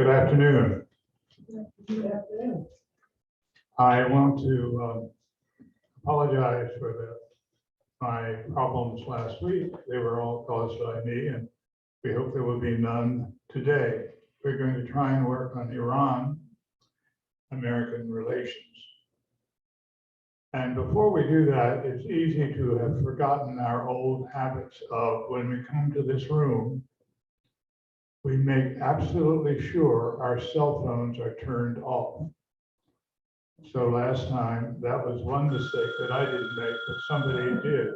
Good afternoon. Good afternoon. I want to apologize for my problems last week. They were all caused by me, and we hope there will be none today. We're going to try and work on Iran-American relations. And before we do that, it's easy to have forgotten our old habits of when we come to this room, we make absolutely sure our cell phones are turned off. So last time, that was one mistake that I didn't make, but somebody did.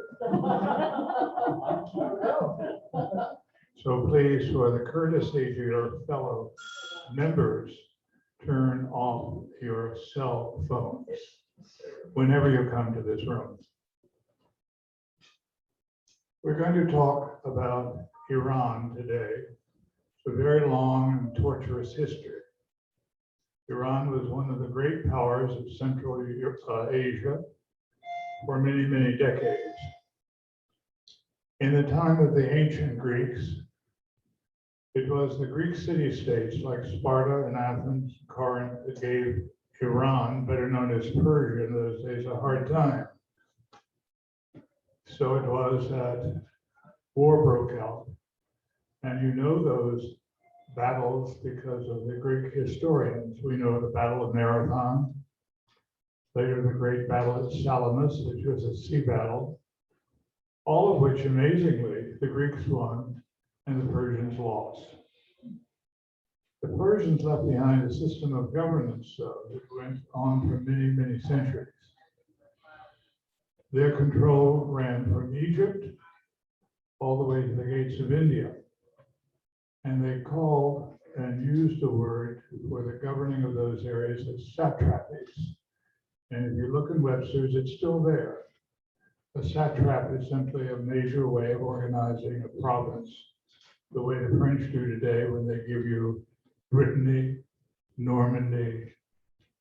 So please, for the courtesy to your fellow members, turn off your cell phones whenever you come to this room. We're going to talk about Iran today. It's a very long and torturous history. Iran was one of the great powers of Central Asia for many, many decades. In the time of the ancient Greeks, it was the Greek city-states like Sparta and Athens, Corinth, that gave Iran, better known as Persia in those days, a hard time. So it was that war broke out. And you know those battles because of the Greek historians. We know the Battle of Marathon, later the great Battle of Salamis, which was a sea battle, all of which, amazingly, the Greeks won and the Persians lost. The Persians left behind a system of governance, though, that went on for many, many centuries. Their control ran from Egypt all the way to the gates of India. And they called and used the word for the governing of those areas as satrapies. And if you look in Webster's, it's still there. A satrap is simply a major way of organizing a province, the way the French do today when they give you Brittany, Normandy,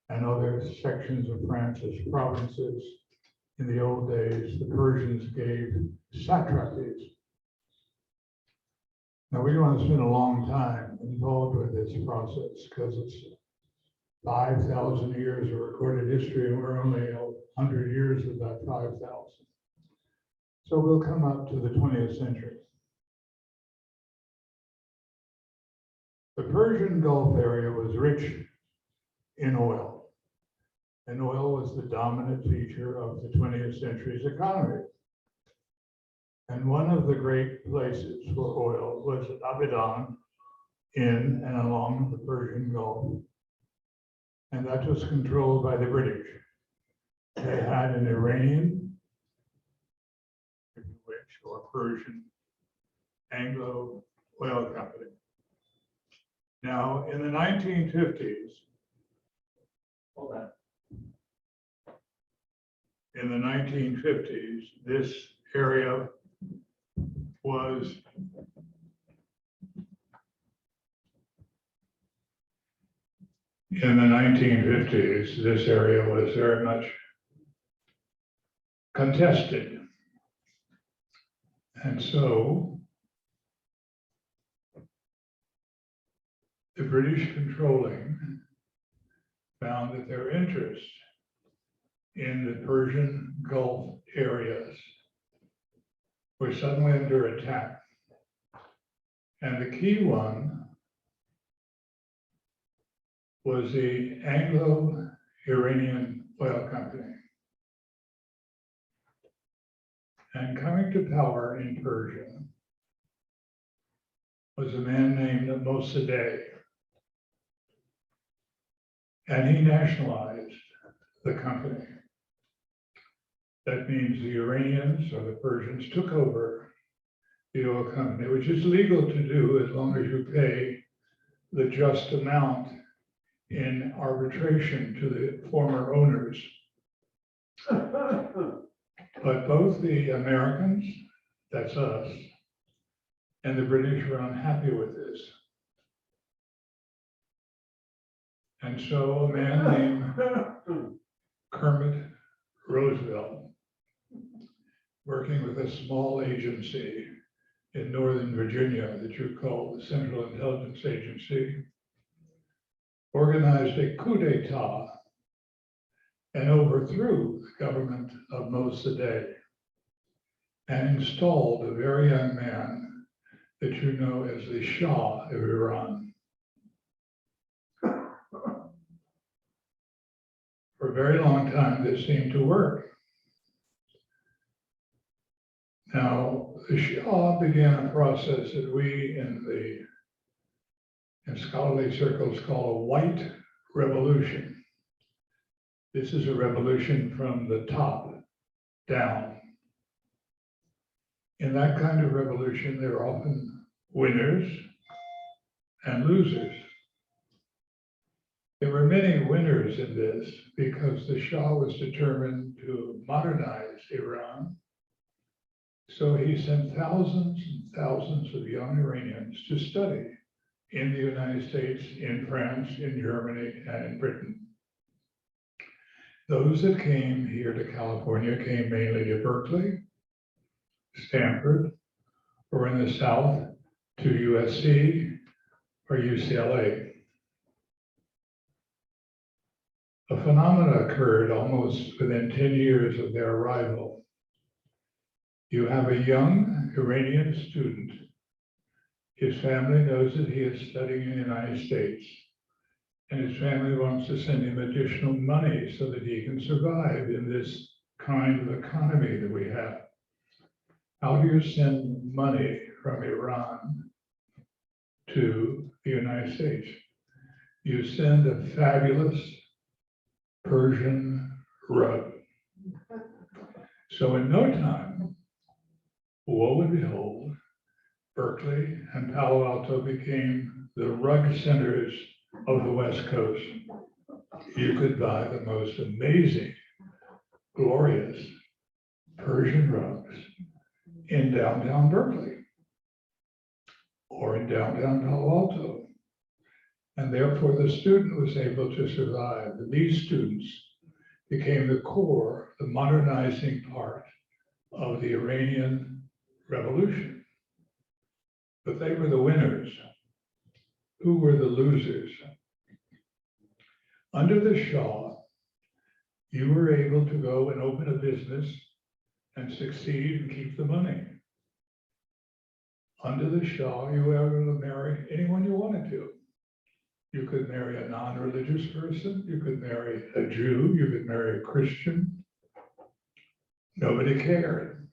and other sections of France as provinces. In the old days, the Persians gave satrapies. Now, we don't want to spend a long time involved with this process because it's 5,000 years of recorded history, and we're only 100 years of that 5,000. So we'll come up to the 20th century. The Persian Gulf area was rich in oil, and oil was the dominant feature of the 20th century's economy. And one of the great places for oil was at Abadan, in and along the Persian Gulf. And that was controlled by the British. They had an Iranian, if you wish, or Persian Anglo oil company. Now, in the 1950s, in the 1950s, this area was in the 1950s, this area was very much contested. And so the British controlling found that their interest in the Persian Gulf areas were suddenly under attack. And the key one was the Anglo-Iranian Oil Company. And coming to power in Persia was a man named Mossadegh. And he nationalized the company. That means the Iranians or the Persians took over the oil company, which is legal to do as long as you pay the just amount in arbitration to the former owners. But both the Americans, that's us, and the British were unhappy with this. And so a man named Kermit Roosevelt, working with a small agency in Northern Virginia that you call the Central Intelligence Agency, organized a coup d'etat and overthrew the government of Mossadegh and installed a very young man that you know as the Shah of Iran. For a very long time, this seemed to work. Now, the Shah began a process that we in scholarly circles call a white revolution. This is a revolution from the top down. In that kind of revolution, there are often winners and losers. There were many winners in this because the Shah was determined to modernize Iran. So he sent thousands and thousands of young Iranians to study in the United States, in France, in Germany, and in Britain. Those that came here to California came mainly to Berkeley, Stanford, or in the South to USC or UCLA. A phenomenon occurred almost within 10 years of their arrival. You have a young Iranian student. His family knows that he is studying in the United States, and his family wants to send him additional money so that he can survive in this kind of economy that we have. How do you send money from Iran to the United States? You send a fabulous Persian rug. So in no time, lo and behold, Berkeley and Palo Alto became the rug centers of the West Coast. You could buy the most amazing, glorious Persian rugs in downtown Berkeley or in downtown Palo Alto. And therefore the student was able to survive. And these students became the core, the modernizing part of the Iranian Revolution. But they were the winners. Who were the losers? Under the Shah, you were able to go and open a business and succeed and keep the money. Under the Shah, you were able to marry anyone you wanted to. You could marry a non-religious person, you could marry a Jew, you could marry a Christian. Nobody cared.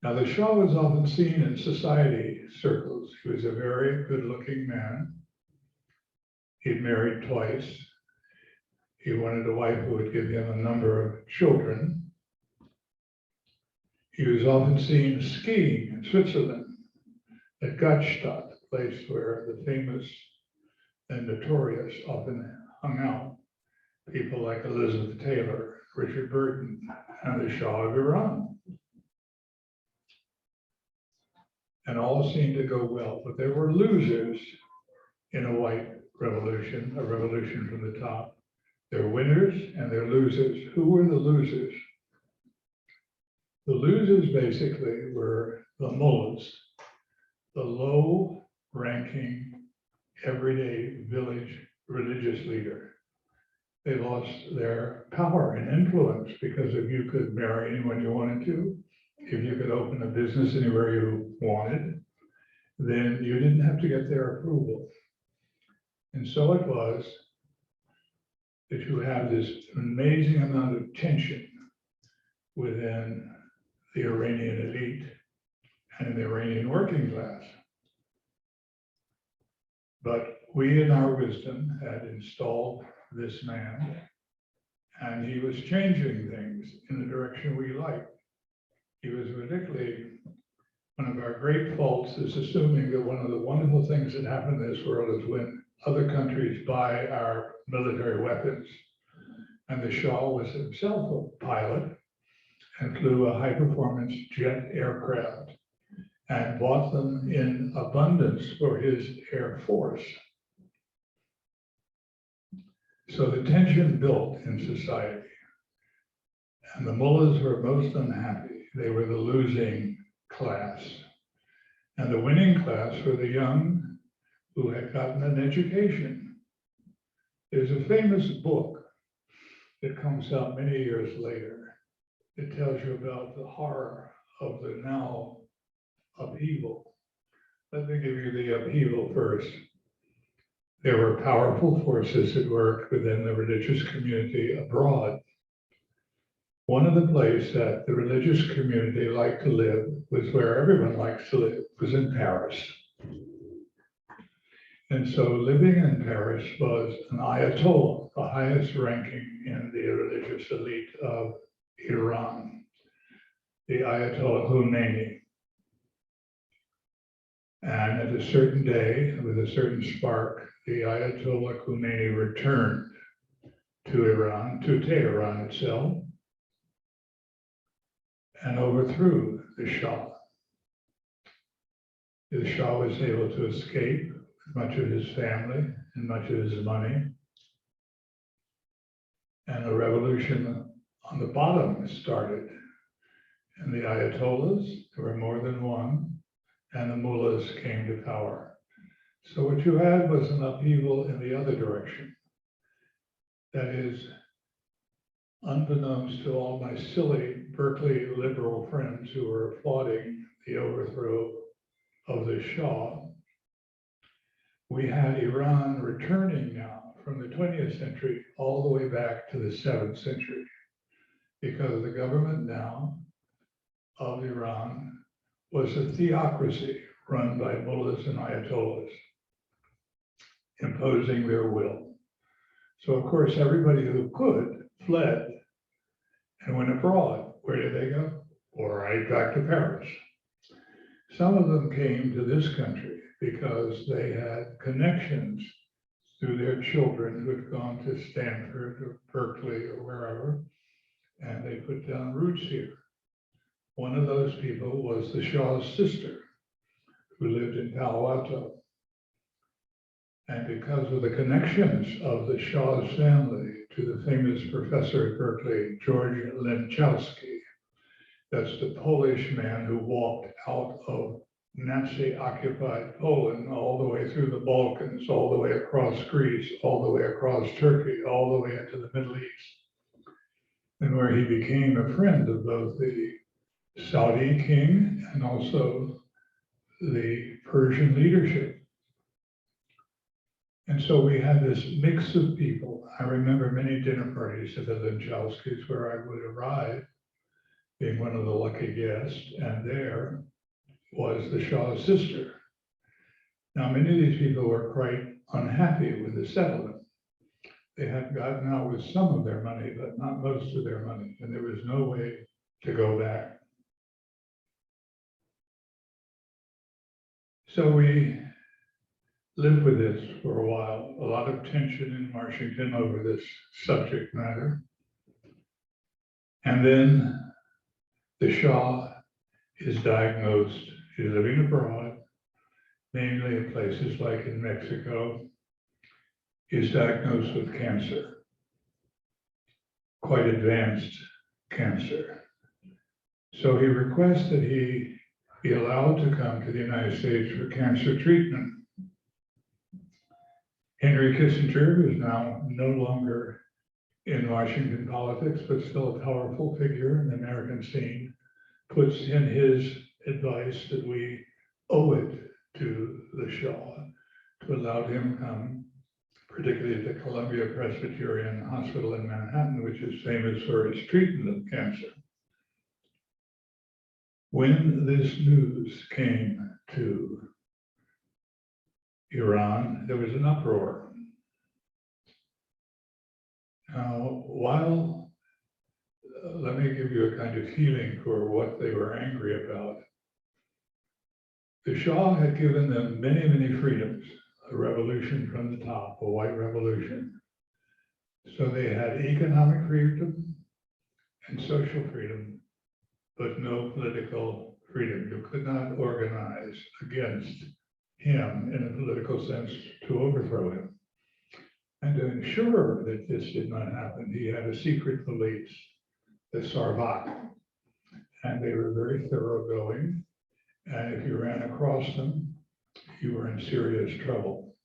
Now, the Shah was often seen in society circles. He was a very good-looking man. He'd married twice. He wanted a wife who would give him a number of children. He was often seen skiing in Switzerland at Gottstadt, the place where the famous and notorious often hung out. People like Elizabeth Taylor, Richard Burton, and the Shah of Iran. And all seemed to go well, but there were losers in a white revolution, a revolution from the top. There were winners and there were losers. Who were the losers? The losers basically were the mullahs, the low-ranking, everyday village religious leader. They lost their power and influence because if you could marry anyone you wanted to, if you could open a business anywhere you wanted, then you didn't have to get their approval. And so it was that you have this amazing amount of tension within the Iranian elite and the Iranian working class. But we, in our wisdom, had installed this man, and he was changing things in the direction we liked. He was particularly, one of our great faults is assuming that one of the wonderful things that happen in this world is when other countries buy our military weapons. And the Shah was himself a pilot and flew a high-performance jet aircraft and bought them in abundance for his Air Force. So the tension built in society, and the mullahs were most unhappy. They were the losing class. And the winning class were the young who had gotten an education. There's a famous book that comes out many years later. It tells you about the horror of the now upheaval. Let me give you the upheaval first. There were powerful forces at work within the religious community abroad. One of the places that the religious community liked to live was where everyone likes to live, was in Paris. And so living in Paris was an Ayatollah, the highest ranking in the religious elite of Iran, the Ayatollah Khomeini. And at a certain day, with a certain spark, the Ayatollah Khomeini returned to Iran, to Tehran itself, and overthrew the Shah. The Shah was able to escape with much of his family and much of his money. And a revolution on the bottom started. And the Ayatollahs, there were more than one, and the mullahs came to power. So what you had was an upheaval in the other direction. That is, unbeknownst to all my silly Berkeley liberal friends who were applauding the overthrow of the Shah, we had Iran returning now from the 20th century all the way back to the 7th century, because the government now of Iran was a theocracy run by mullahs and ayatollahs, imposing their will. So of course, everybody who could fled and went abroad. Where did they go? Or right back to Paris. Some of them came to this country because they had connections through their children who had gone to Stanford or Berkeley or wherever, and they put down roots here. One of those people was the Shah's sister, who lived in Palo Alto. And because of the connections of the Shah's family to the famous professor at Berkeley, George Lęczowski, that's the Polish man who walked out of Nazi-occupied Poland all the way through the Balkans, all the way across Greece, all the way across Turkey, all the way into the Middle East, and where he became a friend of both the Saudi king and also the Persian leadership. And so we had this mix of people. I remember many dinner parties at the Lęczowskis where I would arrive, being one of the lucky guests, and there was the Shah's sister. Now, many of these people were quite unhappy with the settlement. They had gotten out with some of their money, but not most of their money, and there was no way to go back. So we lived with this for a while, a lot of tension in Washington over this subject matter. And then the Shah is diagnosed, he's living abroad, namely in places like in Mexico, is diagnosed with cancer, quite advanced cancer. So he requests that he be allowed to come to the United States for cancer treatment. Henry Kissinger, who is now no longer in Washington politics, but still a powerful figure in the American scene, puts in his advice that we owe it to the Shah to allow him come, particularly at the Columbia Presbyterian Hospital in Manhattan, which is famous for its treatment of cancer. When this news came to Iran, there was an uproar. Now, let me give you a kind of feeling for what they were angry about. The Shah had given them many, many freedoms, a revolution from the top, a white revolution. So they had economic freedom and social freedom, but no political freedom. You could not organize against him in a political sense to overthrow him. And to ensure that this did not happen, he had a secret police, the Sarvat, and they were very thoroughgoing. And if you ran across them, you were in serious trouble.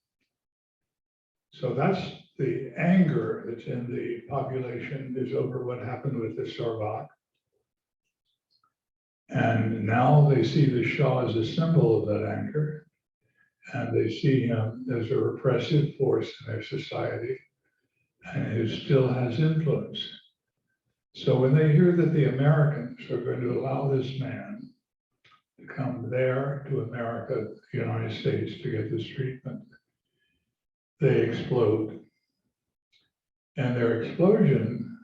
So that's the anger that's in the population is over what happened with the Sarvat. And now they see the Shah as a symbol of that anger. And they see him as a repressive force in their society and who still has influence. So when they hear that the Americans are going to allow this man to come there to America, the United States, to get this treatment, they explode. And their explosion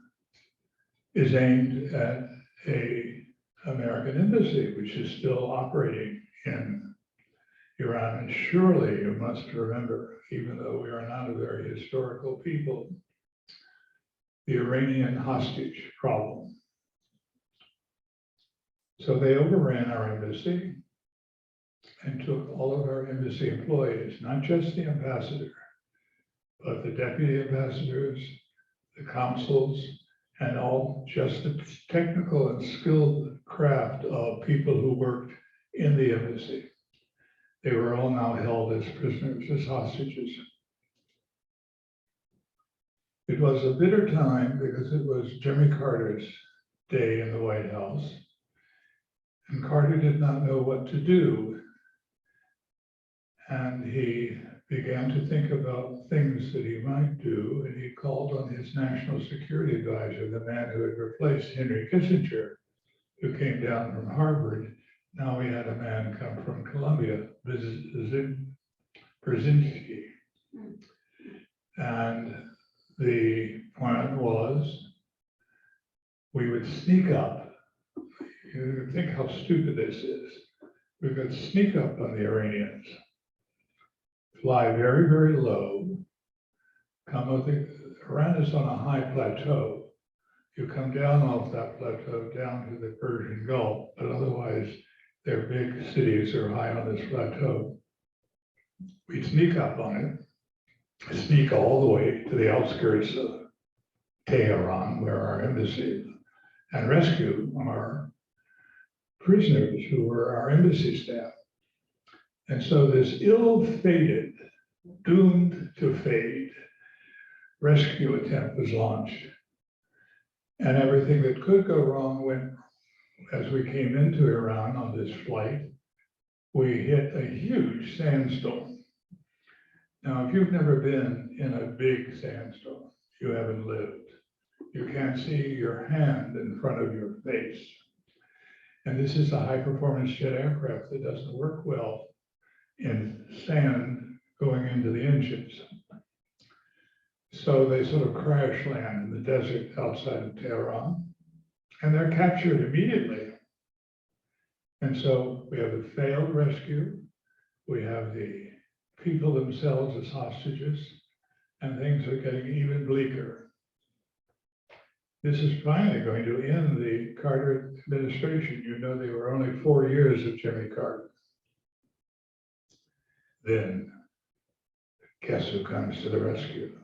is aimed at a American embassy, which is still operating in Iran. And surely you must remember, even though we are not a very historical people, the Iranian hostage problem. So they overran our embassy and took all of our embassy employees, not just the ambassador, but the deputy ambassadors, the consuls, and all just the technical and skilled craft of people who worked in the embassy. They were all now held as prisoners, as hostages. It was a bitter time because it was Jimmy Carter's day in the White House, and Carter did not know what to do. And he began to think about things that he might do, and he called on his national security advisor, the man who had replaced Henry Kissinger, who came down from Harvard. Now we had a man come from Columbia, Brzezinski. And the plan was we would sneak up. You think how stupid this is. We could sneak up on the Iranians, fly very, very low, Iran is on a high plateau. You come down off that plateau down to the Persian Gulf, but otherwise their big cities are high on this plateau. We'd sneak up on it, sneak all the way to the outskirts of Tehran, where our embassy is, and rescue our prisoners who were our embassy staff. And so this ill-fated, doomed to fade rescue attempt was launched. And everything that could go wrong went wrong. As we came into Iran on this flight, we hit a huge sandstorm. Now, if you've never been in a big sandstorm, you haven't lived. You can't see your hand in front of your face. And this is a high-performance jet aircraft that doesn't work well in sand going into the engines. So they sort of crash land in the desert outside of Tehran, and they're captured immediately. And so we have a failed rescue, we have the people themselves as hostages, and things are getting even bleaker. This is finally going to end the Carter administration. You know, they were only 4 years of Jimmy Carter. Then, guess who comes to the rescue?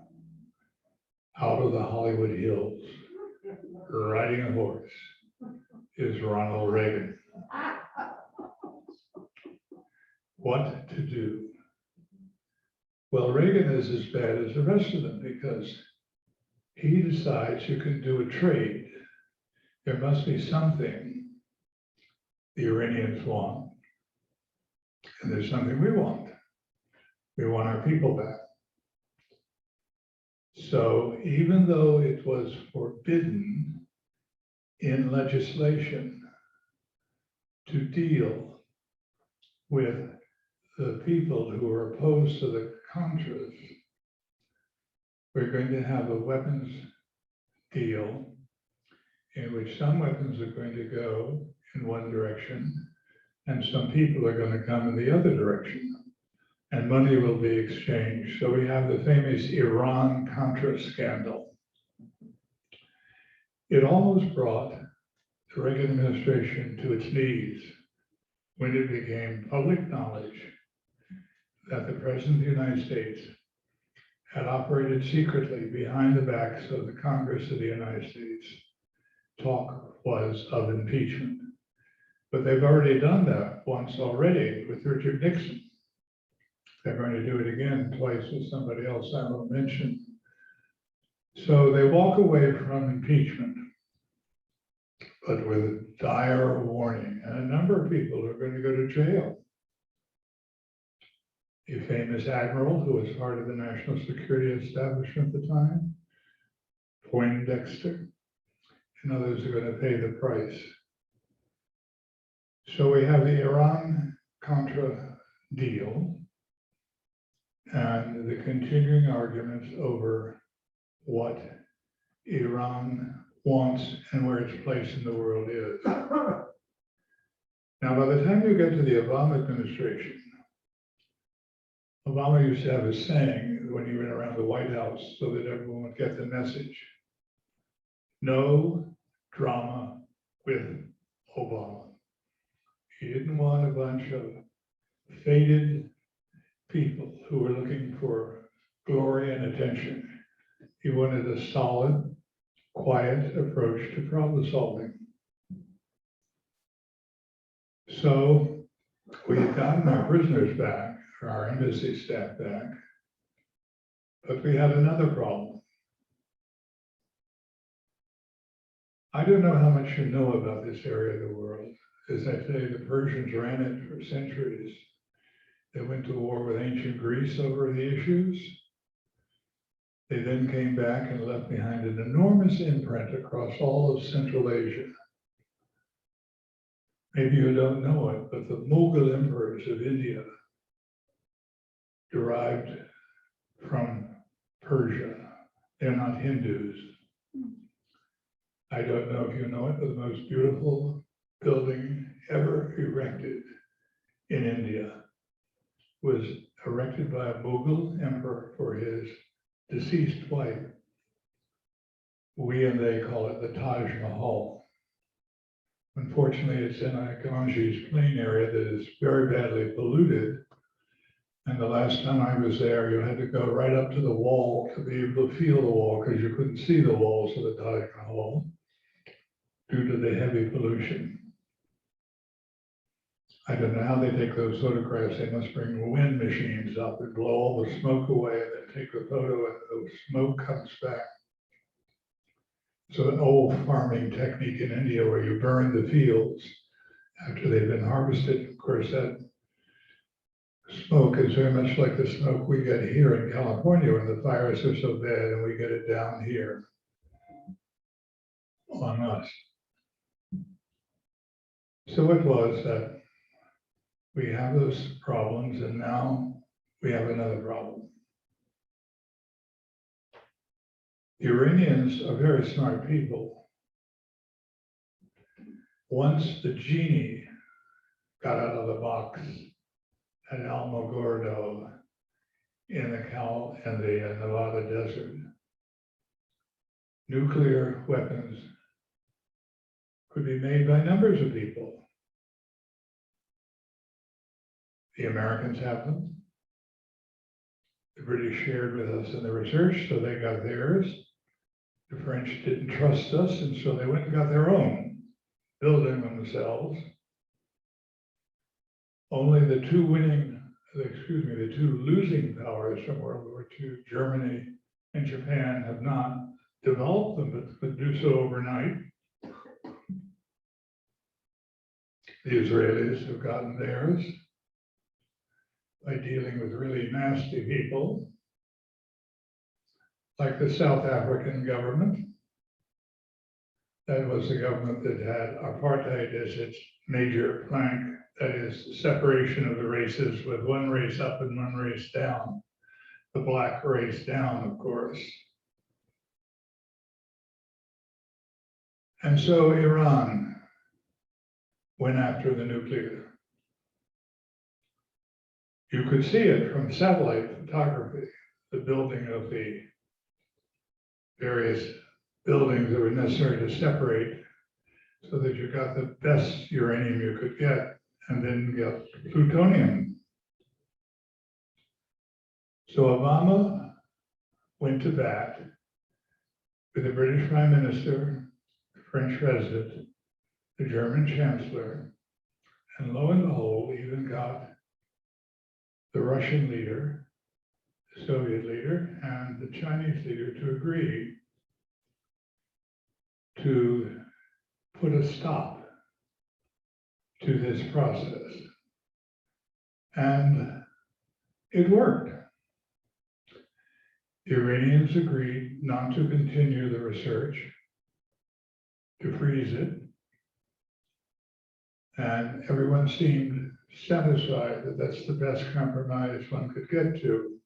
Out of the Hollywood Hills, riding a horse, is Ronald Reagan. What to do? Well, Reagan is as bad as the rest of them because he decides you can do a trade. There must be something the Iranians want, and there's something we want. We want our people back. So even though it was forbidden in legislation to deal with the people who are opposed to the Contras, we're going to have a weapons deal in which some weapons are going to go in one direction and some people are going to come in the other direction, and money will be exchanged. So we have the famous Iran-Contra scandal. It almost brought the Reagan administration to its knees when it became public knowledge that the President of the United States had operated secretly behind the backs of the Congress of the United States. Talk was of impeachment. But they've already done that once already with Richard Nixon. They're going to do it again twice with somebody else I will mention. So they walk away from impeachment, but with a dire warning, and a number of people are going to go to jail. A famous admiral who was part of the national security establishment at the time, Poindexter, and others are going to pay the price. So we have the Iran-Contra deal and the continuing arguments over what Iran wants and where its place in the world is. Now, by the time you get to the Obama administration, Obama used to have a saying when he went around the White House so that everyone would get the message: no drama with Obama. He didn't want a bunch of faded people who were looking for glory and attention. He wanted a solid, quiet approach to problem solving. So we had gotten our prisoners back, or our embassy staff back, but we had another problem. I don't know how much you know about this area of the world. As I say, the Persians ran it for centuries. They went to war with ancient Greece over the issues. They then came back and left behind an enormous imprint across all of Central Asia. Maybe you don't know it, but the Mughal emperors of India derived from Persia. They're not Hindus. I don't know if you know it, but the most beautiful building ever erected in India was erected by a Mughal emperor for his deceased wife. We and they call it the Taj Mahal. Unfortunately, it's in a Ganges plain area that is very badly polluted. And the last time I was there, you had to go right up to the wall to be able to feel the wall because you couldn't see the walls of the Taj Mahal due to the heavy pollution. I don't know how they take those photographs. They must bring wind machines up and blow all the smoke away and then take the photo and the smoke comes back. So an old farming technique in India where you burn the fields after they've been harvested. Of course, that smoke is very much like the smoke we get here in California when the fires are so bad and we get it down here on us. So it was that we have those problems, and now we have another problem. The Iranians are very smart people. Once the genie got out of the box at Alamogordo in the Nevada desert, nuclear weapons could be made by numbers of people. The Americans have them. The British shared with us in the research, so they got theirs. The French didn't trust us, and so they went and got their own, building themselves. Only the two losing powers from World War II, Germany and Japan, have not developed them, but could do so overnight. The Israelis have gotten theirs by dealing with really nasty people, like the South African government. That was the government that had apartheid as its major plank, that is, separation of the races with one race up and one race down, the black race down, of course. And so Iran went after the nuclear. You could see it from satellite photography, the building of the various buildings that were necessary to separate so that you got the best uranium you could get and then get plutonium. So Obama went to bat with the British Prime Minister, the French President, the German Chancellor, and lo and behold, even got the Russian leader, the Soviet leader, and the Chinese leader to agree to put a stop to this process. And it worked. The Iranians agreed not to continue the research, to freeze it, and everyone seemed satisfied that that's the best compromise one could get to.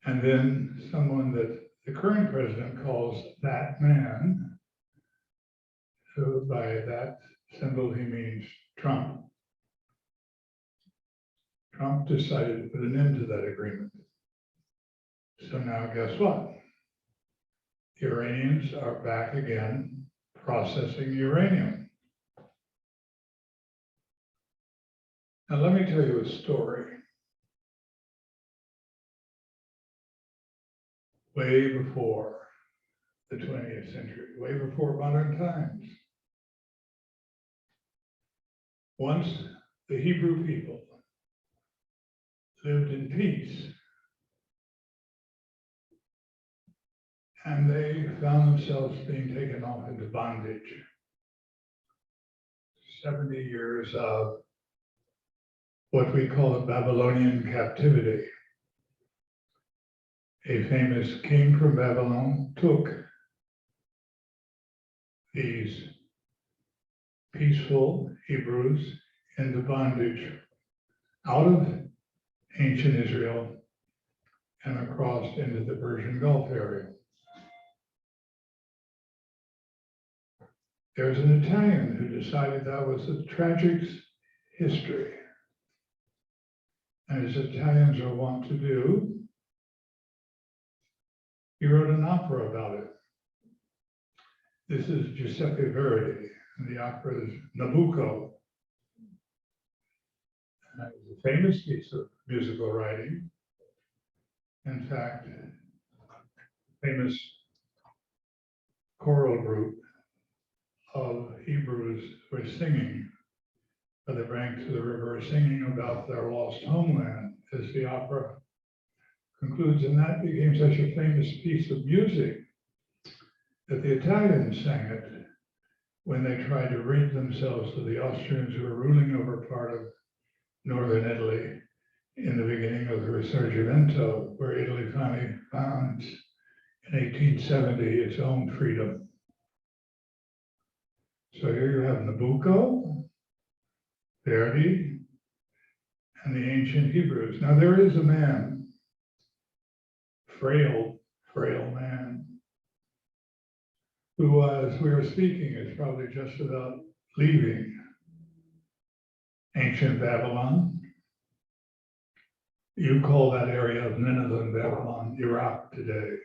And then someone that the current president calls that man, so by that symbol he means Trump. Trump decided to put an end to that agreement. So now guess what? The Iranians are back again processing uranium. Now let me tell you a story. Way before the 20th century, way before modern times. Once the Hebrew people lived in peace, and they found themselves being taken off into bondage. 70 years of what we call a Babylonian captivity. A famous king from Babylon took these peaceful Hebrews into bondage out of ancient Israel and across into the Persian Gulf area. There's an Italian who decided that was a tragic history. And as Italians are wont to do, he wrote an opera about it. This is Giuseppe Verdi, and the opera is Nabucco. And it was a famous piece of musical writing. In fact, famous choral group of Hebrews were singing by the banks of the river, singing about their lost homeland as the opera concludes. And that became such a famous piece of music that the Italians sang it when they tried to rid themselves of the Austrians who were ruling over part of northern Italy in the beginning of the Risorgimento, where Italy finally found in 1870 its own freedom. So here you have Nabucco, Verdi, and the ancient Hebrews. Now there is a man, frail man, who, as we were speaking, is probably just about leaving ancient Babylon. You call that area of Nineveh and Babylon Iraq today.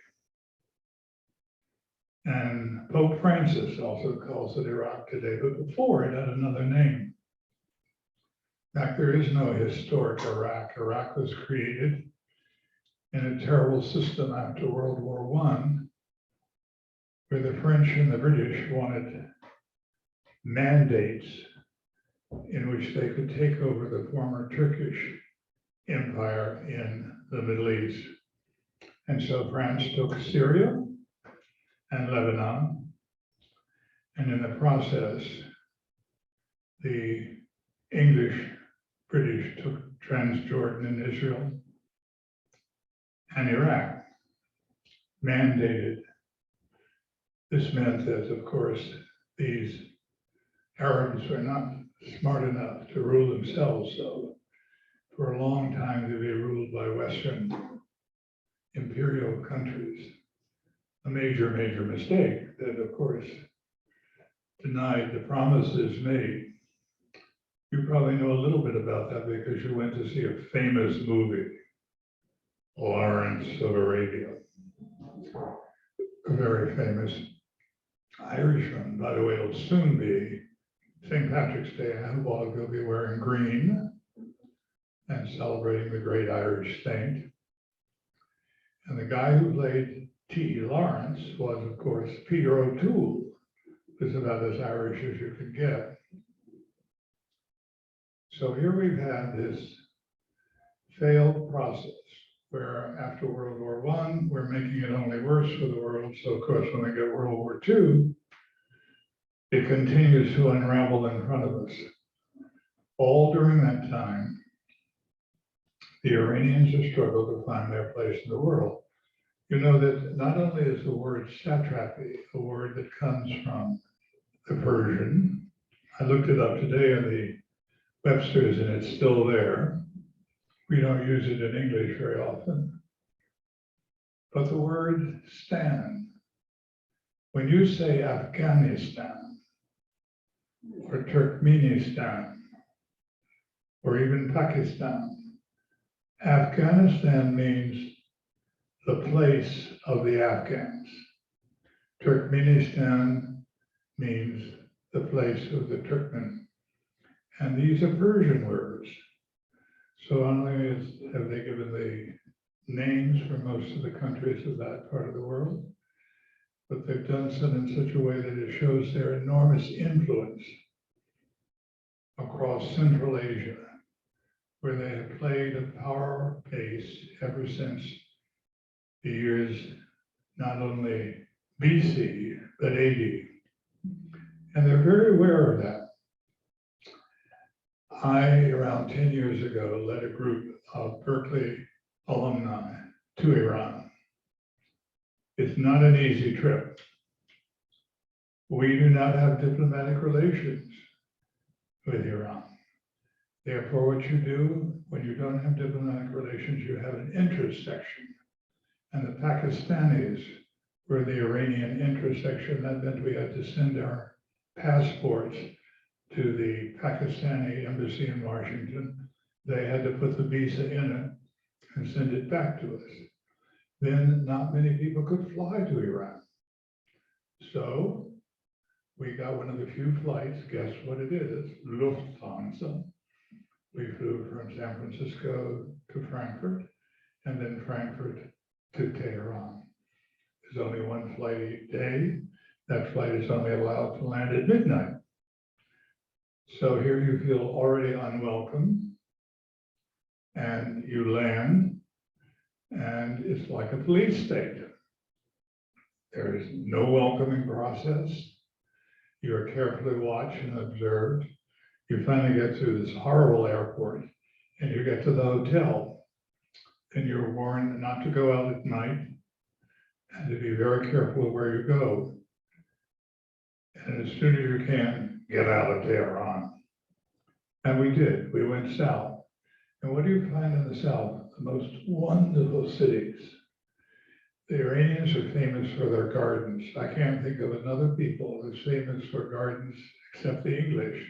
And Pope Francis also calls it Iraq today, but before it had another name. In fact, there is no historic Iraq. Iraq was created in a terrible system after World War I, where the French and the British wanted mandates in which they could take over the former Turkish Empire in the Middle East. And so France took Syria and Lebanon, and in the process, the English, British took Transjordan and Israel and Iraq, mandated. This meant that, of course, these Arabs were not smart enough to rule themselves, so for a long time they were ruled by Western imperial countries. A major mistake that, of course, denied the promises made. You probably know a little bit about that because you went to see a famous movie, Lawrence of Arabia, a very famous Irishman. By the way, it'll soon be St. Patrick's Day, and Annabelle will be wearing green and celebrating the great Irish saint. And the guy who played T. Lawrence was, of course, Peter O'Toole, who's about as Irish as you could get. So here we've had this failed process where after World War I, we're making it only worse for the world. So of course, when we get World War II, it continues to unravel in front of us. All during that time, the Iranians have struggled to find their place in the world. You know that not only is the word satrapy a word that comes from the Persian, I looked it up today in the Webster's and it's still there. We don't use it in English very often. But the word stan, when you say Afghanistan or Turkmenistan or even Pakistan, Afghanistan means the place of the Afghans. Turkmenistan means the place of the Turkmen. And these are Persian words. So not only have they given the names for most of the countries of that part of the world, but they've done so in such a way that it shows their enormous influence across Central Asia, where they have played a power base ever since the years not only BC, but AD. And they're very aware of that. I, around 10 years ago, led a group of Berkeley alumni to Iran. It's not an easy trip. We do not have diplomatic relations with Iran. Therefore, what you do when you don't have diplomatic relations, you have an interest section. And the Pakistanis were the Iranian interest section. That meant we had to send our passports to the Pakistani embassy in Washington. They had to put the visa in it and send it back to us. Then not many people could fly to Iran. So we got one of the few flights, guess what it is? Lufthansa. We flew from San Francisco to Frankfurt and then Frankfurt to Tehran. There's only one flight each day. That flight is only allowed to land at midnight. So here you feel already unwelcome and you land and it's like a police state. There is no welcoming process. You are carefully watched and observed. You finally get through this horrible airport and you get to the hotel and you're warned not to go out at night and to be very careful where you go. And as soon as you can, get out of Tehran. And we did. We went south. And what do you find in the south? The most wonderful cities. The Iranians are famous for their gardens. I can't think of another people that's famous for gardens except the English.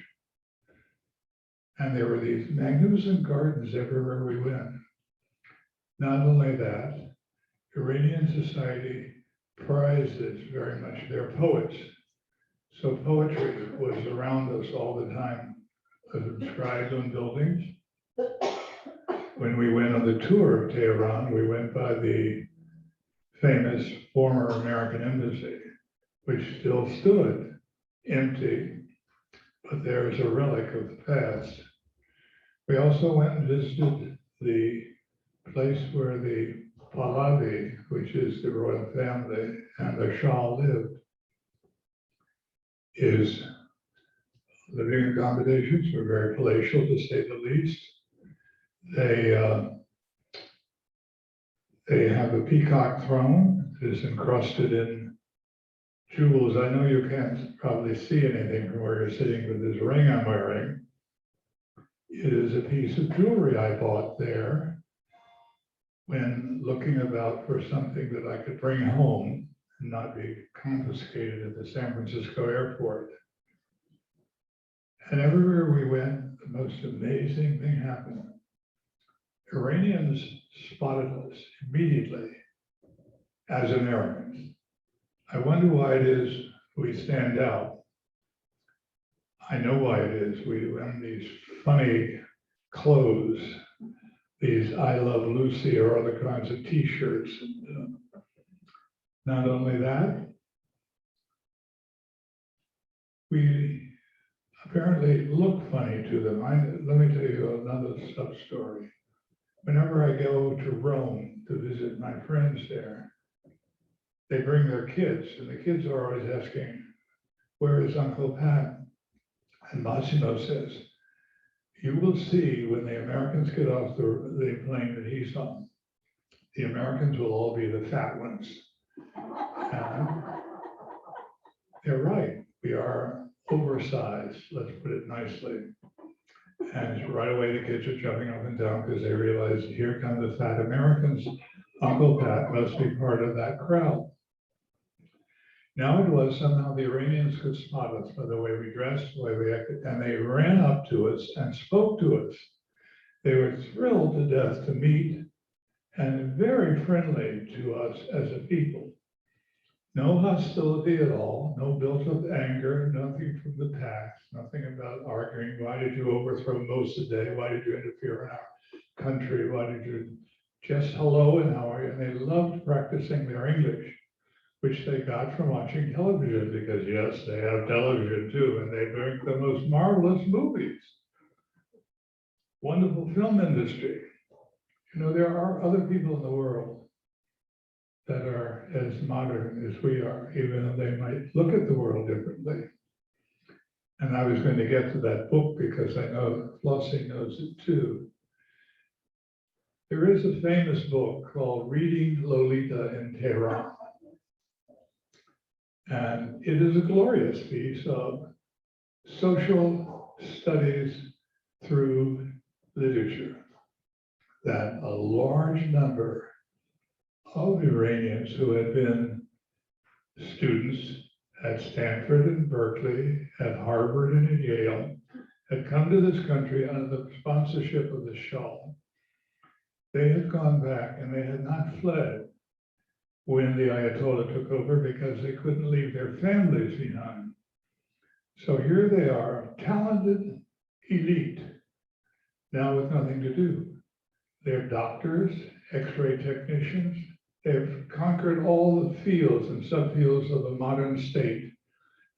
And there were these magnificent gardens everywhere we went. Not only that, Iranian society prizes very much their poets. So poetry was around us all the time, inscribed on buildings. When we went on the tour of Tehran, we went by the famous former American embassy, which still stood empty, but there is a relic of the past. We also went and visited the place where the Pahlavi, which is the royal family, and the Shah lived. His living accommodations were very palatial, to say the least. They have a peacock throne that is encrusted in jewels. I know you can't probably see anything from where you're sitting with this ring I'm wearing. It is a piece of jewelry I bought there when looking about for something that I could bring home and not be confiscated at the San Francisco airport. And everywhere we went, the most amazing thing happened. Iranians spotted us immediately as Americans. I wonder why it is we stand out. I know why it is. We wear these funny clothes, these I Love Lucy or other kinds of t-shirts. Not only that, apparently look funny to them. Let me tell you another sub story. Whenever I go to Rome to visit my friends there, they bring their kids, and the kids are always asking, "Where is Uncle Pat?" And Massimo says, "You will see when the Americans get off the plane that he's on, the Americans will all be the fat ones." And they're right. We are oversized, let's put it nicely. And right away, the kids are jumping up and down because they realize here come the fat Americans. Uncle Pat must be part of that crowd. Now it was somehow the Iranians could spot us by the way we dressed, the way we acted, and they ran up to us and spoke to us. They were thrilled to death to meet and very friendly to us as a people. No hostility at all, no built-up anger, nothing from the past, nothing about arguing. Why did you overthrow Mossadegh? Why did you interfere in our country? Why did you just hello and how are you? And they loved practicing their English, which they got from watching television, because yes, they have television too, and they make the most marvelous movies. Wonderful film industry. You know, there are other people in the world that are as modern as we are, even though they might look at the world differently. And I was going to get to that book because I know Flossie knows it too. There is a famous book called Reading Lolita in Tehran. And it is a glorious piece of social studies through literature, that a large number of Iranians who had been students at Stanford and Berkeley, at Harvard and at Yale, had come to this country under the sponsorship of the Shah. They had gone back and they had not fled when the Ayatollah took over because they couldn't leave their families behind. So here they are, talented elite, now with nothing to do. They're doctors, X-ray technicians. They've conquered all the fields and subfields of a modern state.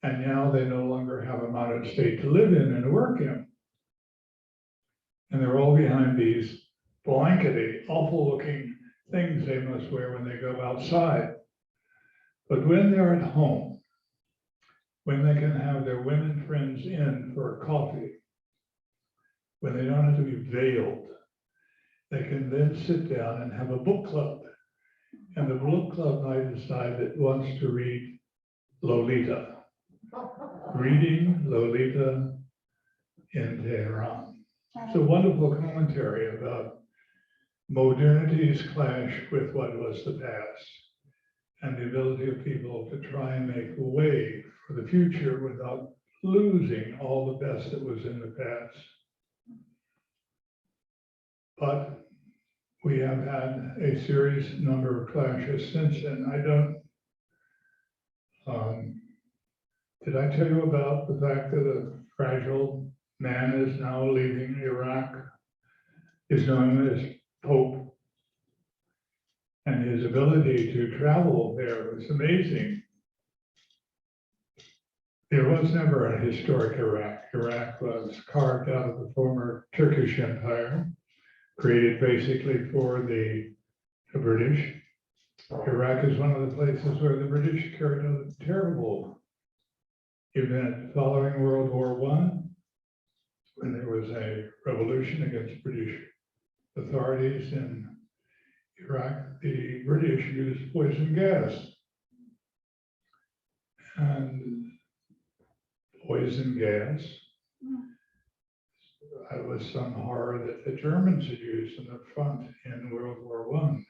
And now they no longer have a modern state to live in and work in. And they're all behind these blankety, awful looking things they must wear when they go outside. But when they're at home, when they can have their women friends in for a coffee, when they don't have to be veiled, they can then sit down and have a book club. And the book club might decide that it wants to read Lolita. Reading Lolita in Tehran. It's a wonderful commentary about modernity's clash with what was the past and the ability of people to try and make way for the future without losing all the best that was in the past. But we have had a serious number of clashes since then. Did I tell you about the fact that a fragile man is now leaving Iraq, is known as Pope, and his ability to travel there was amazing. There was never a historic Iraq. Iraq was carved out of the former Turkish Empire, created basically for the British. Iraq is one of the places where the British carried out a terrible event following World War I, when there was a revolution against British authorities in Iraq. The British used poison gas. And poison gas was some horror that the Germans had used in the front in World War I.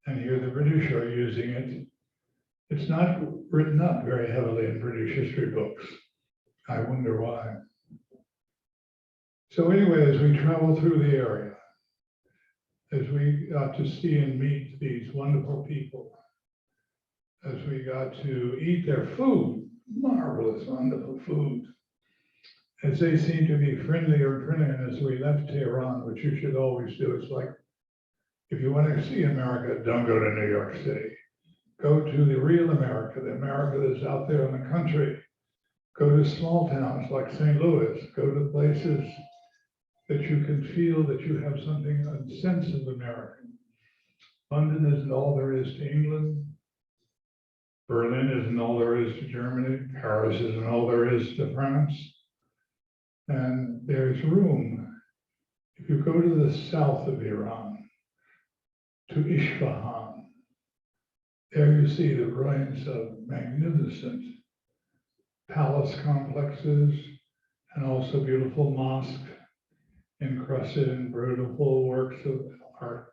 And here the British are using it. It's not written up very heavily in British history books. I wonder why. So anyway, as we travel through the area, as we got to see and meet these wonderful people, as we got to eat their food, marvelous, wonderful food, as they seem to be friendlier and friendlier, and as we left Tehran, which you should always do, it's like, if you want to see America, don't go to New York City. Go to the real America, the America that's out there in the country, Go to small towns like St. Louis, go to places that you can feel that you have something, a sense of American. London isn't all there is to England. Berlin isn't all there is to Germany. Paris isn't all there is to France. And there's room. If you go to the south of Iran, to Isfahan, there you see the ruins of magnificent palace complexes and also beautiful mosques encrusted in beautiful works of art.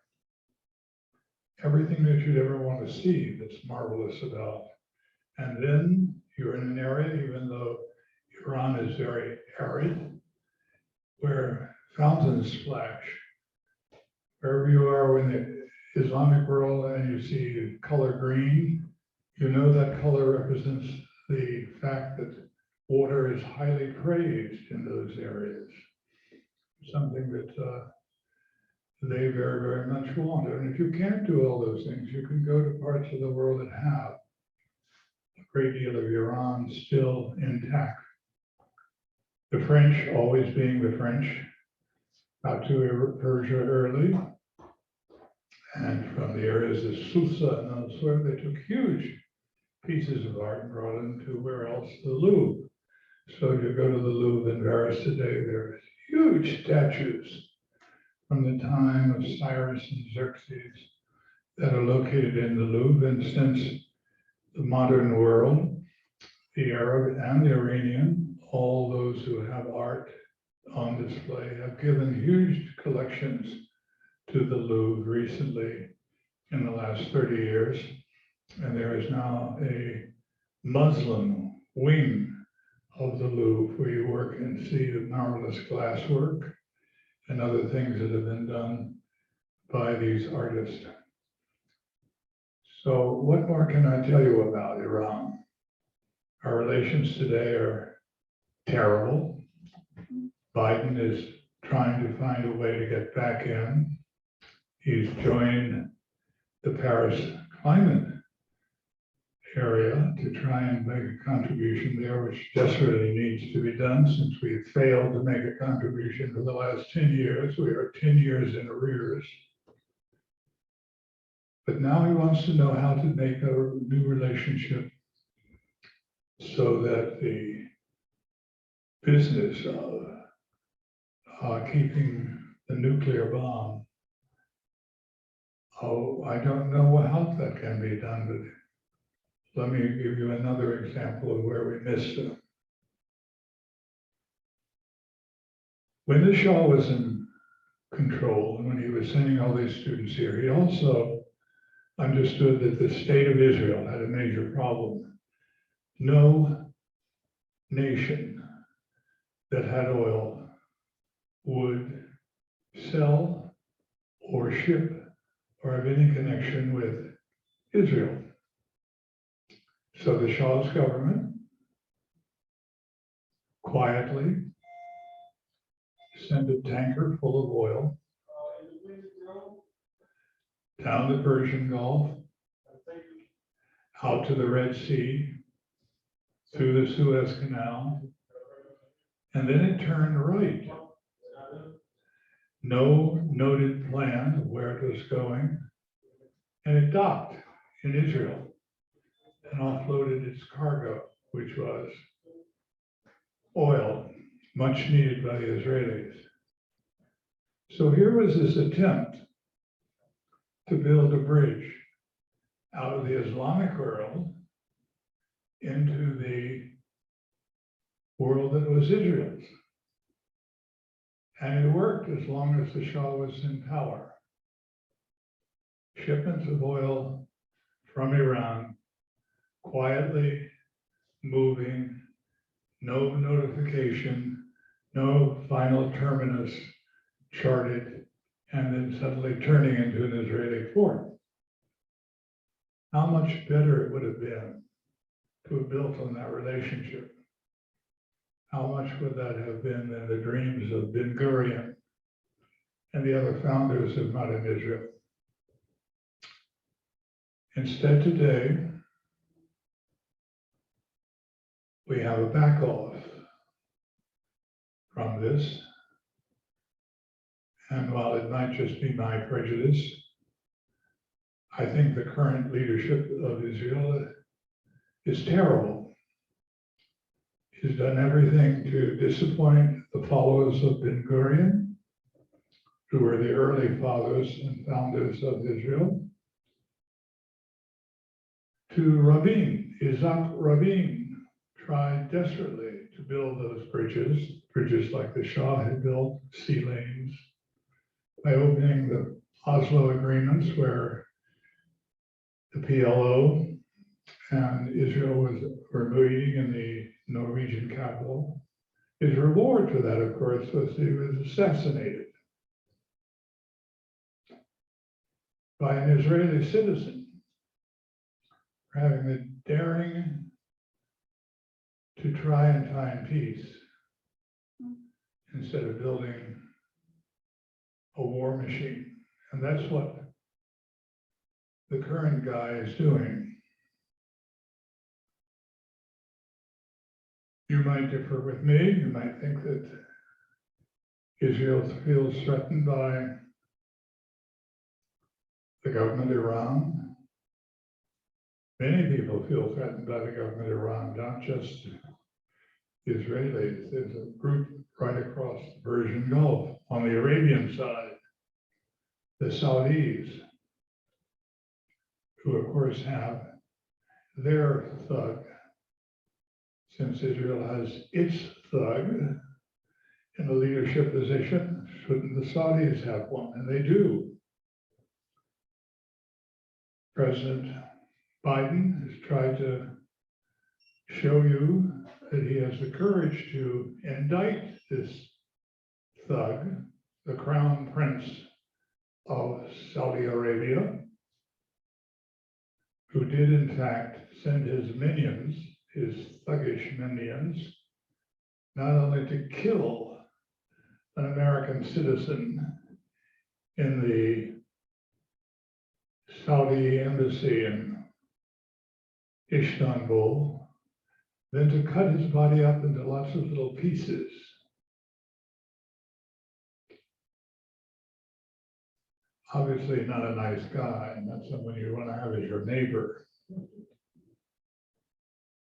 Everything that you'd ever want to see that's marvelous about. And then you're in an area, even though Iran is very arid, where fountains splash. Wherever you are in the Islamic world and you see color green, you know that color represents the fact that water is highly praised in those areas. Something that they very, very much want. And if you can't do all those things, you can go to parts of the world that have a great deal of Iran still intact. The French always being the French, out to Persia early, and from the areas of Susa and elsewhere, they took huge pieces of art and brought them to where else? The Louvre. So you go to the Louvre in Paris today, there's huge statues from the time of Cyrus and Xerxes that are located in the Louvre. And since the modern world, the Arab and the Iranian, all those who have art on display have given huge collections to the Louvre recently in the last 30 years. And there is now a Muslim wing of the Louvre where you work and see the marvelous glasswork and other things that have been done by these artists. So what more can I tell you about Iran? Our relations today are terrible. Biden is trying to find a way to get back in. He's joined the Paris climate area to try and make a contribution there, which desperately needs to be done since we've failed to make a contribution for the last 10 years. We are 10 years in arrears. But now he wants to know how to make a new relationship so that the business of keeping the nuclear bomb, I don't know how that can be done, but let me give you another example of where we missed it. When the Shah was in control, and when he was sending all these students here, he also understood that the state of Israel had a major problem. No nation that had oil would sell or ship or have any connection with Israel. So the Shah's government quietly sent a tanker full of oil down the Persian Gulf, out to the Red Sea, through the Suez Canal, and then it turned right. No noted plan of where it was going, and it docked in Israel and offloaded its cargo, which was oil, much needed by the Israelis. So here was this attempt to build a bridge out of the Islamic world into the world that was Israel's. And it worked as long as the Shah was in power. Shipments of oil from Iran quietly moving, no notification, no final terminus charted, and then suddenly turning into an Israeli port. How much better it would have been to have built on that relationship. How much would that have been than the dreams of Ben Gurion and the other founders of modern Israel? Instead today, we have a back off from this. And while it might just be my prejudice, I think the current leadership of Israel is terrible. He's done everything to disappoint the followers of Ben Gurion, who were the early fathers and founders of Israel, to Rabin. Isaac Rabin tried desperately to build those bridges like the Shah had built, sea lanes, by opening the Oslo agreements where the PLO and Israel were meeting in the Norwegian capital. His reward for that, of course, was he was assassinated by an Israeli citizen for having the daring to try and find peace instead of building a war machine. And that's what the current guy is doing. You might differ with me. You might think that Israel feels threatened by the government of Iran. Many people feel threatened by the government of Iran, not just Israelis. There's a group right across the Persian Gulf on the Arabian side, the Saudis, who of course have their thug, since Israel has its thug in a leadership position. Shouldn't the Saudis have one? And they do. President Biden has tried to show you that he has the courage to indict this thug, the crown prince of Saudi Arabia, who did in fact send his minions, his thuggish minions, not only to kill an American citizen in the Saudi embassy in Istanbul, then to cut his body up into lots of little pieces. Obviously not a nice guy, not someone you want to have as your neighbor.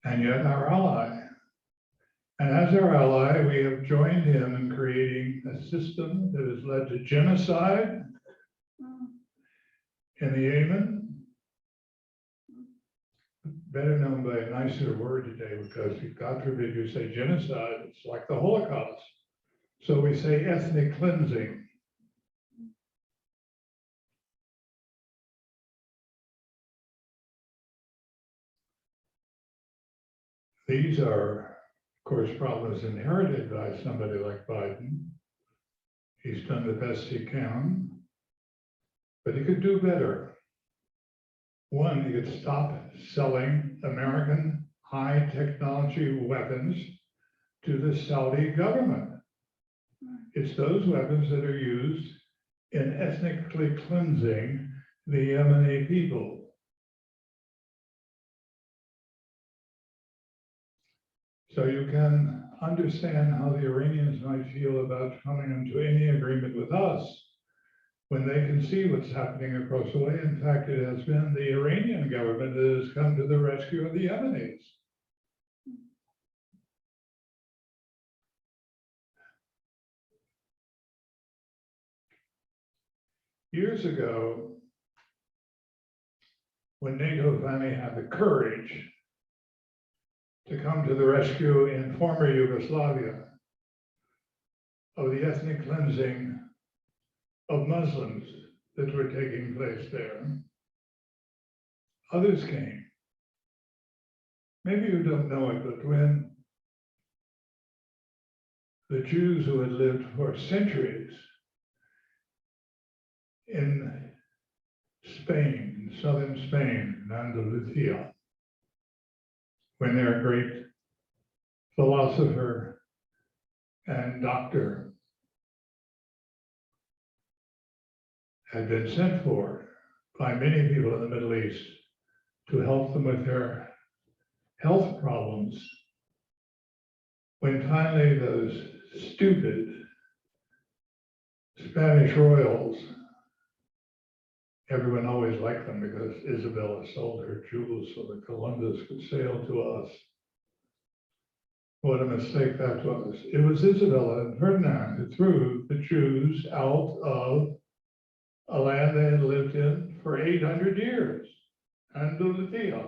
And yet our ally. And as our ally, we have joined him in creating a system that has led to genocide in the Yemen, better known by a nicer word today, because if God forbid you say genocide, it's like the Holocaust. So we say ethnic cleansing. These are, of course, problems inherited by somebody like Biden. He's done the best he can, but he could do better. One, he could stop selling American high technology weapons to the Saudi government. It's those weapons that are used in ethnically cleansing the Yemeni people. So you can understand how the Iranians might feel about coming into any agreement with us when they can see what's happening across the way. In fact, it has been the Iranian government that has come to the rescue of the Yemenis. Years ago, when NATO finally had the courage to come to the rescue in former Yugoslavia of the ethnic cleansing of Muslims that were taking place there, others came. Maybe you don't know it, but when the Jews who had lived for centuries in Spain, in southern Spain, in Andalusia, when their great philosopher and doctor had been sent for by many people in the Middle East to help them with their health problems, when finally those stupid Spanish royals, everyone always liked them because Isabella sold her jewels so that Columbus could sail to us. What a mistake that was. It was Isabella and Ferdinand who threw the Jews out of a land they had lived in for 800 years, Andalusia.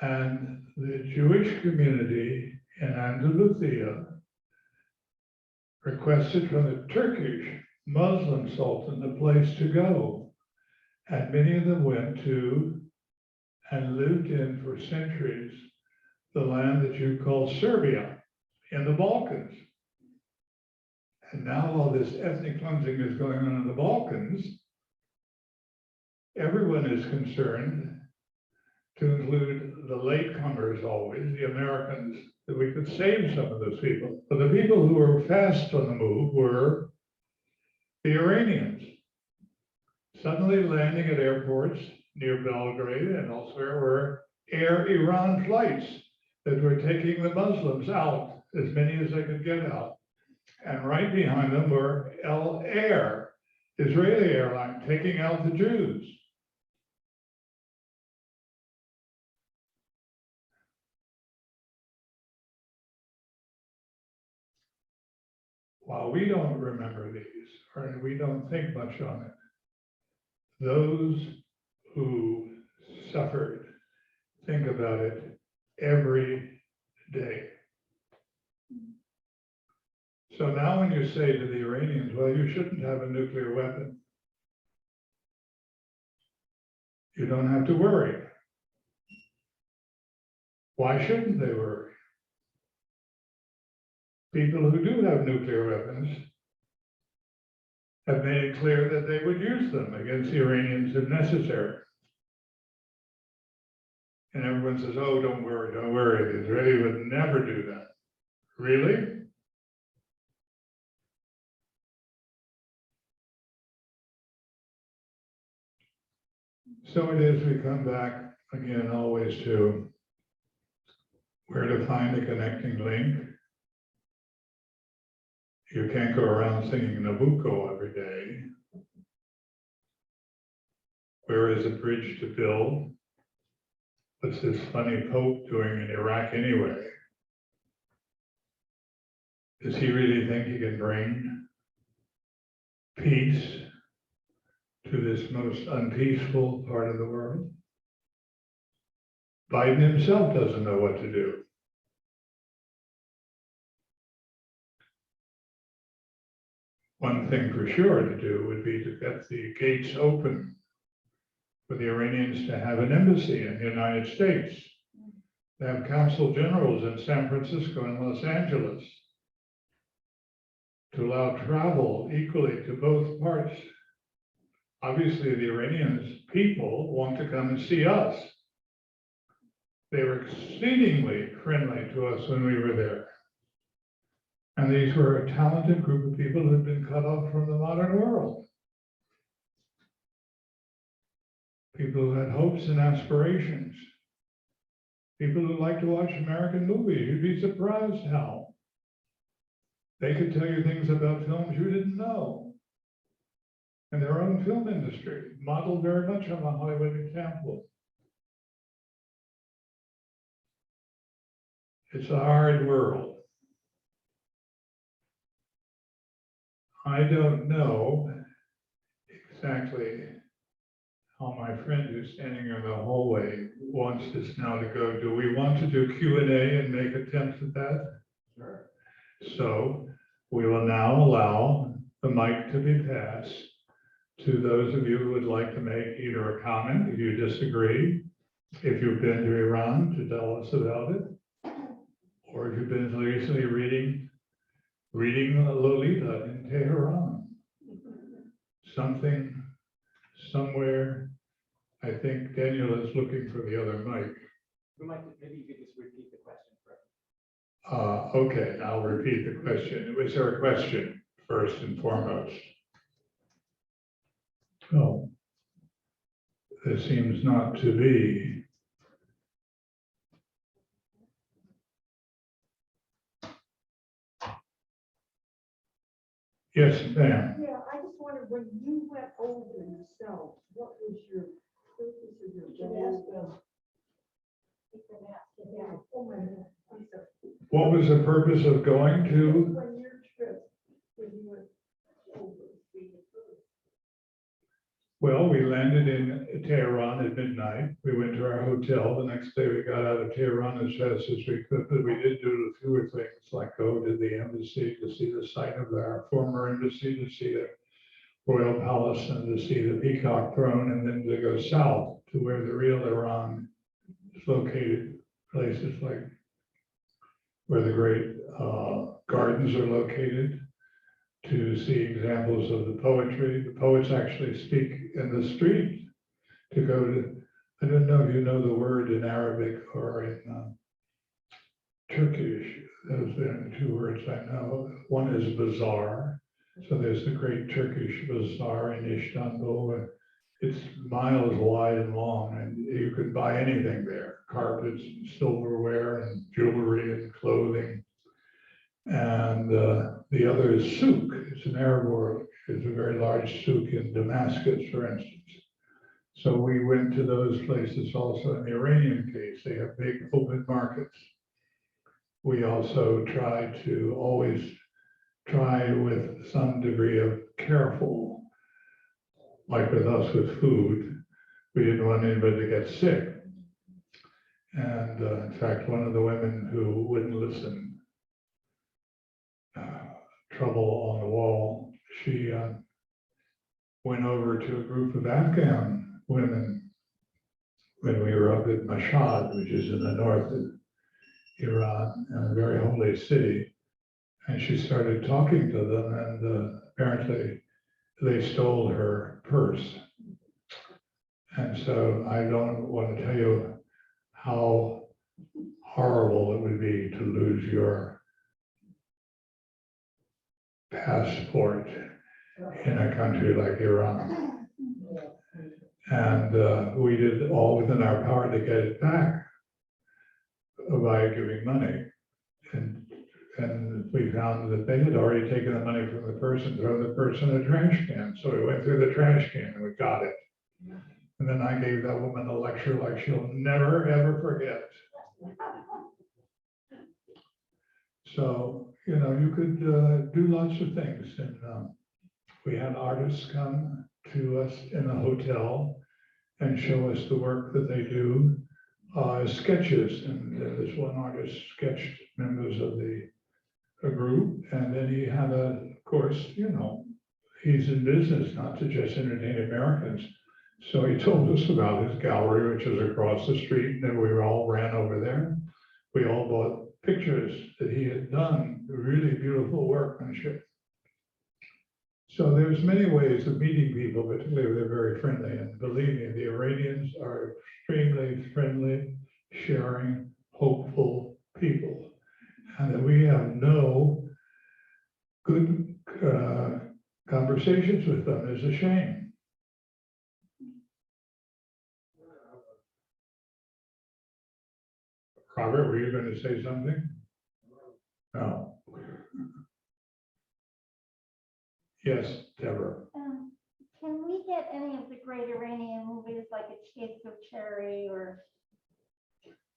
And the Jewish community in Andalusia requested from the Turkish Muslim Sultan a place to go. And many of them went to and lived in for centuries the land that you call Serbia in the Balkans. And now all this ethnic cleansing is going on in the Balkans, everyone is concerned to include the latecomers always, the Americans, that we could save some of those people. But the people who were fast on the move were the Iranians, suddenly landing at airports near Belgrade and elsewhere were Air Iran flights that were taking the Muslims out, as many as they could get out. And right behind them were El Air, Israeli airline, taking out the Jews. While we don't remember these, or we don't think much on it, those who suffered think about it every day. So now when you say to the Iranians, well, you shouldn't have a nuclear weapon, you don't have to worry. Why shouldn't they worry? People who do have nuclear weapons have made it clear that they would use them against the Iranians if necessary. And everyone says, oh, don't worry, the Israeli would never do that. Really? So it is, we come back again always to where to find a connecting link. You can't go around singing Nabucco every day. Where is a bridge to build? What's this funny Pope doing in Iraq anyway? Does he really think he can bring peace to this most unpeaceful part of the world? Biden himself doesn't know what to do. One thing for sure to do would be to get the gates open for the Iranians to have an embassy in the United States. They have consul generals in San Francisco and Los Angeles to allow travel equally to both parts. Obviously, the Iranians people want to come and see us. They were exceedingly friendly to us when we were there. And these were a talented group of people who had been cut off from the modern world. People who had hopes and aspirations. People who liked to watch American movies. You'd be surprised how they could tell you things about films you didn't know. And their own film industry modeled very much on the Hollywood example. It's a hard world. I don't know exactly how my friend who's standing in the hallway wants us now to go. Do we want to do Q&A and make attempts at that? Sure. So we will now allow the mic to be passed to those of you who would like to make either a comment, if you disagree, if you've been to Iran to tell us about it, or if you've been recently reading Lolita in Tehran. Something, somewhere, I think Daniel is looking for the other mic. Maybe you could just repeat the question first. Okay, I'll repeat the question. Was there a question first and foremost? Oh, there seems not to be. Yes, ma'am. Yeah, I just wondered, when you went over yourself, what was your purpose of your goal? Yeah, oh my God, I'm sorry. What was the purpose of going to? When your trip, when you went over. Well, we landed in Tehran at midnight. We went to our hotel. The next day, we got out of Tehran as fast as we could, but we did do a few things like go to the embassy to see the site of our former embassy, to see the royal palace and to see the peacock throne, and then to go south to where the real Iran is located, places like where the great gardens are located, to see examples of the poetry. The poets actually speak in the street. To go to, I don't know if you know the word in Arabic or in Turkish. Those are the two words I know. One is bazaar. So there's the great Turkish bazaar in Istanbul. It's miles wide and long, and you could buy anything there: carpets, silverware, and jewelry, and clothing. And the other is souk. It's an Arab word. It's a very large souk in Damascus, for instance. So we went to those places also. In the Iranian case, they have big open markets. We also try to always try with some degree of careful, like with us with food, we didn't want anybody to get sick. And in fact, one of the women who wouldn't listen, trouble on the wall, she went over to a group of Afghan women when we were up at Mashhad, which is in the north of Iran, and a very holy city. And she started talking to them, and apparently they stole her purse. And so I don't want to tell you how horrible it would be to lose your passport in a country like Iran. And we did all within our power to get it back by giving money. And we found that they had already taken the money from the purse and thrown the purse in a trash can. So we went through the trash can and we got it. And then I gave that woman a lecture like she'll never, ever forget. So, you know, you could do lots of things. And we had artists come to us in the hotel and show us the work that they do, sketches. And this one artist sketched members of the group. And then he had of course, you know, he's in business not to just entertain Americans. So he told us about his gallery, which is across the street, and then we all ran over there. We all bought pictures that he had done, really beautiful workmanship. So there's many ways of meeting people, particularly if they're very friendly. And believe me, the Iranians are extremely friendly, sharing, hopeful people. And that we have no good conversations with them is a shame. Robert, were you going to say something? No. Yes, Deborah. Can we get any of the great Iranian movies like A Taste of Cherry or?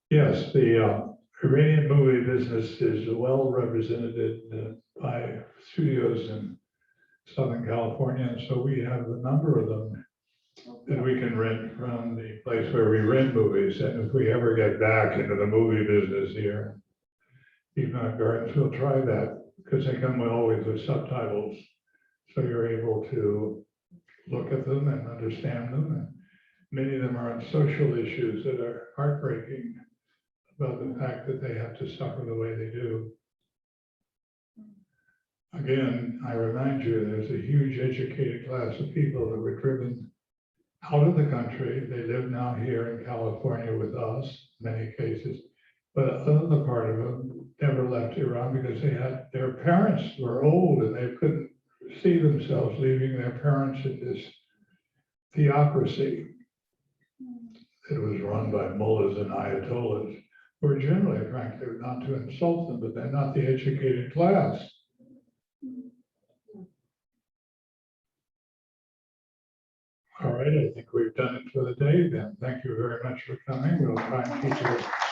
Yes, the Iranian movie business is well represented by studios in Southern California. And so we have a number of them that we can rent from the place where we rent movies. And if we ever get back into the movie business here, Piedmont Gardens, we'll try that because they come always with subtitles. So you're able to look at them and understand them. And many of them are on social issues that are heartbreaking about the fact that they have to suffer the way they do. Again, I remind you, there's a huge educated class of people that were driven out of the country. They live now here in California with us, in many cases. But another part of them never left Iran because they had, their parents were old and they couldn't see themselves leaving their parents in this theocracy that was run by mullahs and ayatollahs, who are generally, frankly, not to insult them, but they're not the educated class. right, I think we've done it for the day then. Thank you very much for coming. We'll try and keep it as